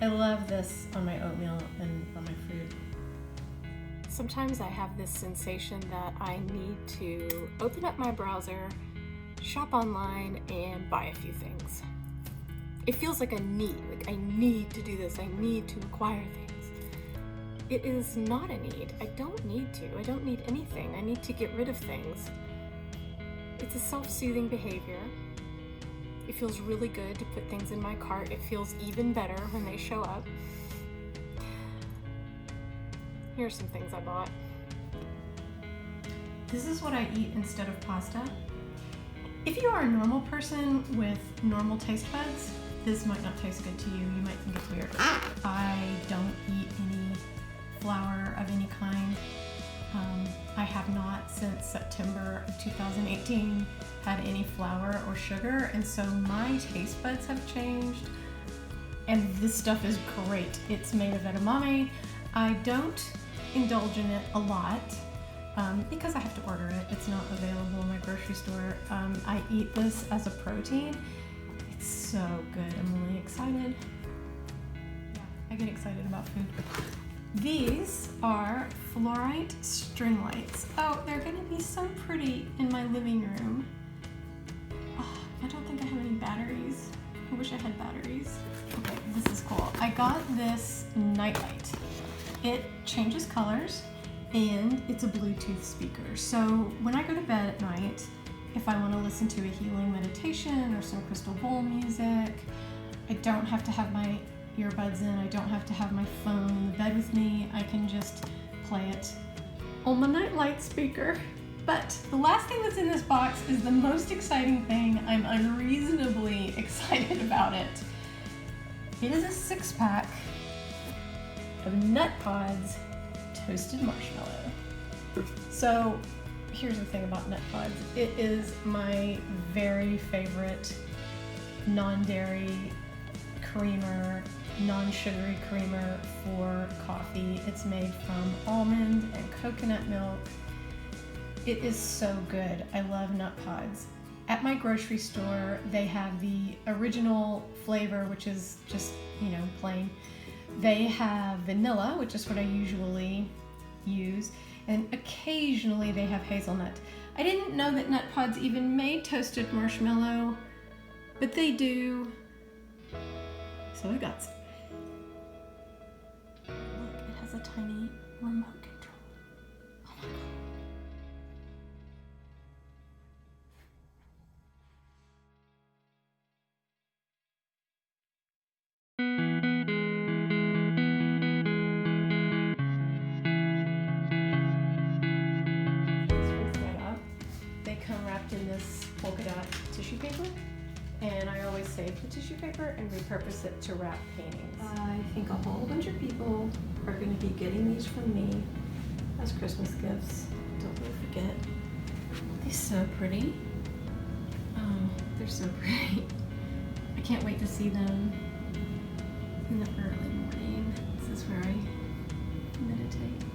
I love this on my oatmeal and on my fruit. Sometimes I have this sensation that I need to open up my browser, shop online, and buy a few things. It feels like a need, like I need to do this, I need to acquire things. It is not a need. I don't need to. I don't need anything. I need to get rid of things. It's a self-soothing behavior. It feels really good to put things in my cart. It feels even better when they show up. Here are some things I bought. This is what I eat instead of pasta. If you are a normal person with normal taste buds, this might not taste good to you. You might think it's weird. I don't eat any flour of any kind. I have not since September of 2018 had any flour or sugar, and so my taste buds have changed. And this stuff is great. It's made of edamame. I don't indulge in it a lot because I have to order it. It's not available in my grocery store. I eat this as a protein. It's so good. I'm really excited. Yeah, I get excited about food. These are fluorite string lights. Oh, they're gonna be so pretty in my living room. Oh, I don't think I have any batteries. I wish I had batteries. Okay, this is cool. I got this nightlight. It changes colors and it's a Bluetooth speaker. So when I go to bed at night, if I want to listen to a healing meditation or some crystal bowl music, I don't have to have my earbuds in. I don't have to have my phone in the bed with me. I can just play it on my nightlight speaker. But the last thing that's in this box is the most exciting thing. I'm unreasonably excited about it. It is a 6-pack of Nut Pods toasted marshmallow. So here's the thing about Nut Pods. It is my very favorite non-dairy creamer, non-sugary creamer for coffee. It's made from almond and coconut milk. It is so good. I love Nut Pods. At my grocery store, they have the original flavor, which is just, plain. They have vanilla, which is what I usually use, and occasionally they have hazelnut. I didn't know that Nut Pods even made toasted marshmallow, but they do. So I got some. Look, it has a tiny remote control. Oh my God. They come wrapped in this polka dot tissue paper, and I always save the tissue paper and repurpose it to wrap paintings. I think a whole bunch of people are going to be getting these from me as Christmas gifts. Don't forget. They're so pretty. Oh, they're so pretty. I can't wait to see them in the early morning. This is where I meditate.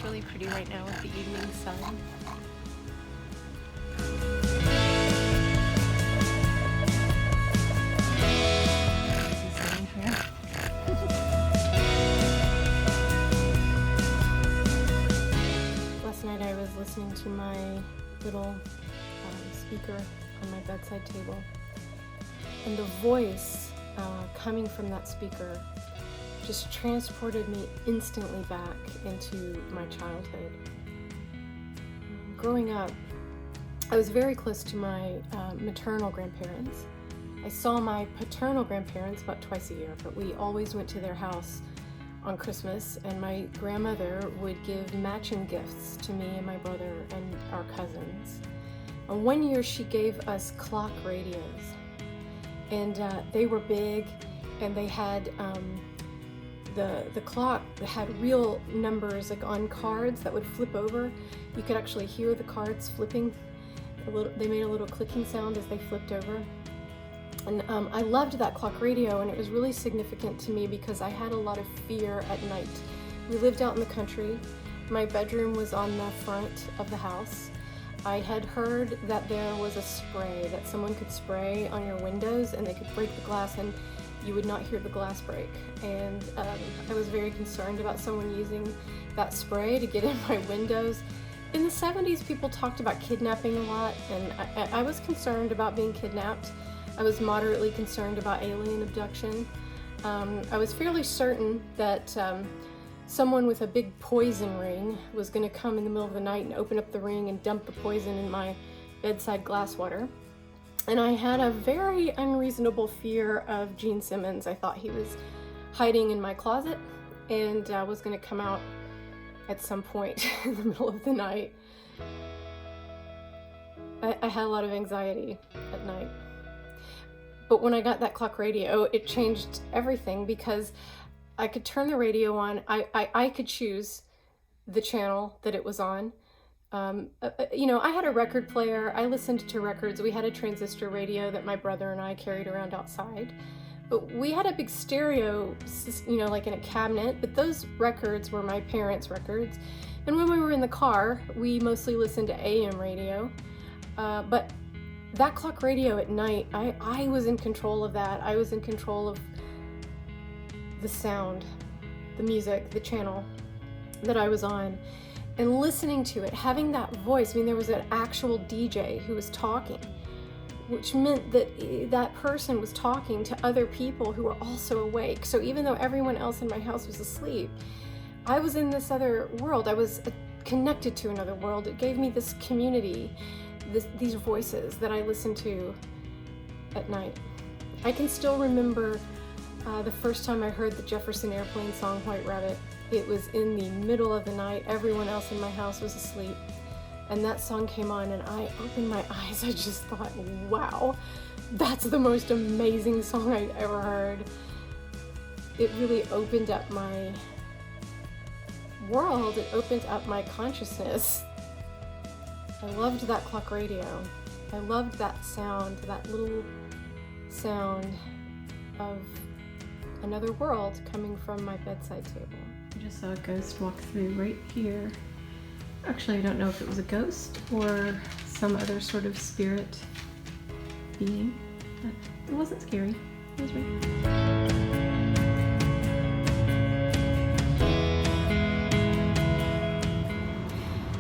Really pretty right now with the evening sun. Last night I was listening to my little speaker on my bedside table, and the voice coming from that speaker just transported me instantly back into my childhood. Growing up, I was very close to my maternal grandparents. I saw my paternal grandparents about twice a year, but we always went to their house on Christmas, and my grandmother would give matching gifts to me and my brother and our cousins. And one year she gave us clock radios, and they were big, and they had the clock had real numbers like on cards that would flip over. You could actually hear the cards flipping. They made a little clicking sound as they flipped over. And I loved that clock radio, and it was really significant to me because I had a lot of fear at night. We lived out in the country. My bedroom was on the front of the house. I had heard that there was a spray that someone could spray on your windows and they could break the glass and you would not hear the glass break. And I was very concerned about someone using that spray to get in my windows. In the 70s, people talked about kidnapping a lot, and I was concerned about being kidnapped. I was moderately concerned about alien abduction. I was fairly certain that someone with a big poison ring was going to come in the middle of the night and open up the ring and dump the poison in my bedside glass water. And I had a very unreasonable fear of Gene Simmons. I thought he was hiding in my closet and was going to come out at some point in the middle of the night. I had a lot of anxiety at night. But when I got that clock radio, it changed everything because I could turn the radio on. I could choose the channel that it was on. You know, I had a record player. I listened to records. We had a transistor radio that my brother and I carried around outside. But we had a big stereo, you know, like in a cabinet, but those records were my parents' records. And when we were in the car, we mostly listened to AM radio. But that clock radio at night, I was in control of that. I was in control of the sound, the music, the channel that I was on, and listening to it, having that voice. I mean, there was an actual DJ who was talking, which meant that that person was talking to other people who were also awake. So even though everyone else in my house was asleep, I was in this other world. I was connected to another world. It gave me this community, these voices that I listened to at night. I can still remember the first time I heard the Jefferson Airplane song, White Rabbit. It was in the middle of the night. Everyone else in my house was asleep. And that song came on and I opened my eyes. I just thought, wow, that's the most amazing song I'd ever heard. It really opened up my world. It opened up my consciousness. I loved that clock radio. I loved that sound, that little sound of another world coming from my bedside table. I just saw a ghost walk through right here. Actually, I don't know if it was a ghost or some other sort of spirit being, but it wasn't scary. It was real.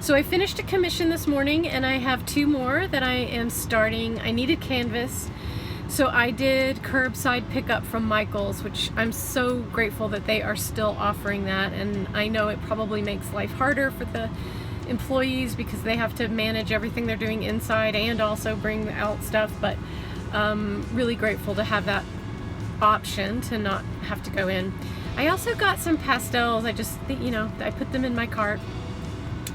So I finished a commission this morning and I have 2 more that I am starting. I needed canvas, so I did curbside pickup from Michael's, which I'm so grateful that they are still offering that. And I know it probably makes life harder for the employees because they have to manage everything they're doing inside and also bring out stuff, but really grateful to have that option to not have to go in. I also got some pastels. I just, you know, I put them in my cart.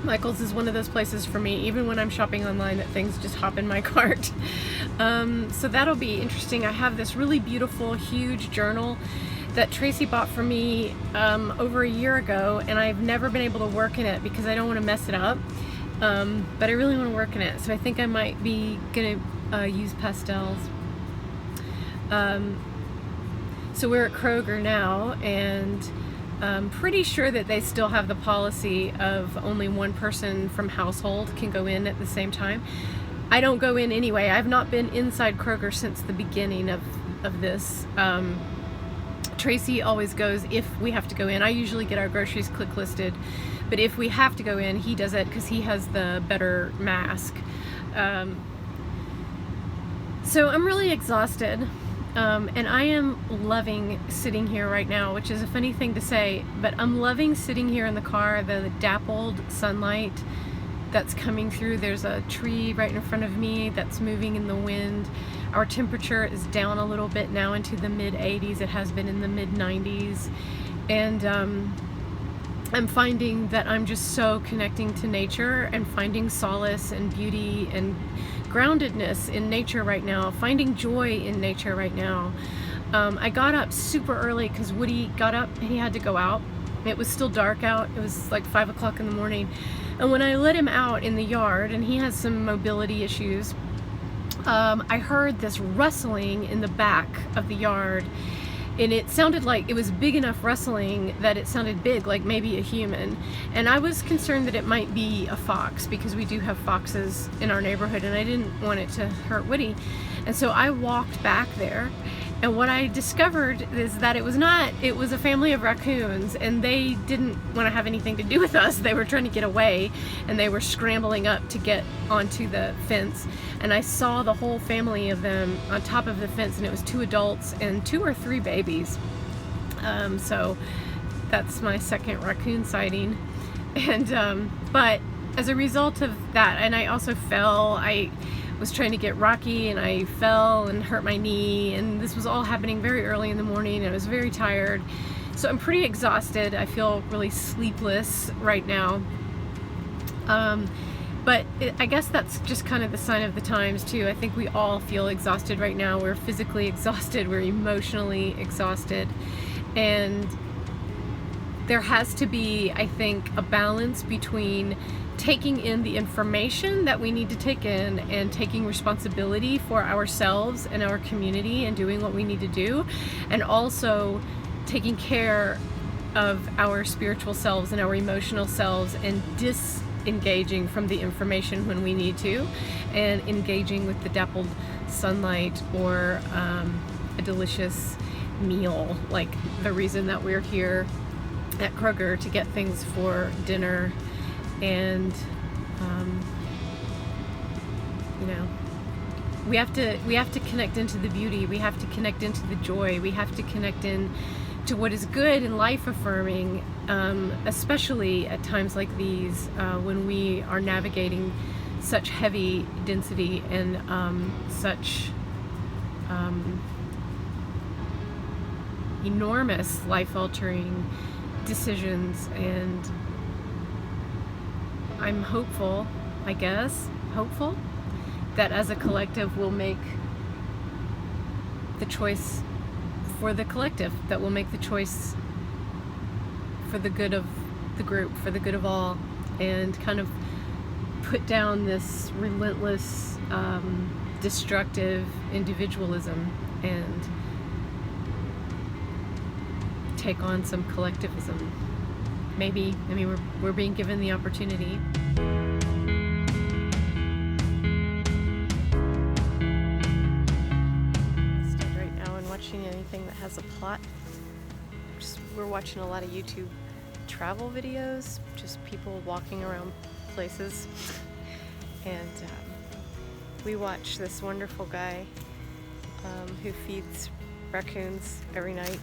Michael's is one of those places for me, even when I'm shopping online, that things just hop in my cart. So that'll be interesting. I have this really beautiful, huge journal that Tracy bought for me over a year ago, and I've never been able to work in it because I don't want to mess it up. But I really want to work in it, so I think I might be gonna use pastels. So we're at Kroger now, and I'm pretty sure that they still have the policy of only one person from household can go in at the same time. I don't go in anyway. I've not been inside Kroger since the beginning of this. Tracy always goes if we have to go in. I usually get our groceries click listed, but if we have to go in, he does it because he has the better mask. So I'm really exhausted. And I am loving sitting here right now, which is a funny thing to say, but I'm loving sitting here in the car, the dappled sunlight that's coming through. There's a tree right in front of me that's moving in the wind. Our temperature is down a little bit now into the mid 80s. It has been in the mid 90s. And I'm finding that I'm just so connecting to nature and finding solace and beauty and groundedness in nature right now, finding joy in nature right now. I got up super early because Woody got up and he had to go out. It was still dark out. It was like 5 o'clock in the morning. And when I let him out in the yard, and he has some mobility issues, I heard this rustling in the back of the yard, and it sounded like it was big enough rustling that it sounded big, like maybe a human. And I was concerned that it might be a fox, because we do have foxes in our neighborhood, and I didn't want it to hurt Woody. And so I walked back there, and what I discovered is that it was not. It was a family of raccoons, and they didn't want to have anything to do with us. They were trying to get away, and they were scrambling up to get onto the fence. And I saw the whole family of them on top of the fence, and it was 2 adults and 2 or 3 babies. So that's my second raccoon sighting. And but as a result of that, and I also fell. I was trying to get rocky, and I fell and hurt my knee, and this was all happening very early in the morning. I was very tired, so I'm pretty exhausted. I feel really sleepless right now. But I guess that's just kind of the sign of the times too. I think we all feel exhausted right now. We're physically exhausted, we're emotionally exhausted, and there has to be, I think, a balance between taking in the information that we need to take in and taking responsibility for ourselves and our community and doing what we need to do, and also taking care of our spiritual selves and our emotional selves, and disengaging from the information when we need to, and engaging with the dappled sunlight or a delicious meal, like the reason that we're here at Kroger to get things for dinner. And you know, we have to connect into the beauty, we have to connect into the joy, we have to connect in to what is good and life affirming, especially at times like these, when we are navigating such heavy density and such enormous life altering decisions. And I'm hopeful, hopeful that as a collective we'll make the choice for the collective, that we'll make the choice for the good of the group, for the good of all, and kind of put down this relentless, destructive individualism and take on some collectivism. Maybe, I mean, we're being given the opportunity. Instead, right now, and watching anything that has a plot. We're watching a lot of YouTube travel videos, just people walking around places. And we watch this wonderful guy who feeds raccoons every night.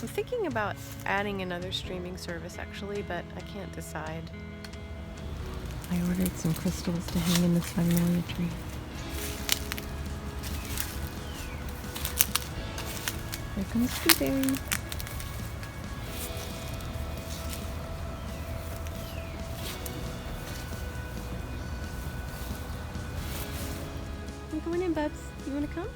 I'm thinking about adding another streaming service actually, but I can't decide. I ordered some crystals to hang in this magnolia tree. Here comes Blueberry. Come on in, Bubs. You want to come?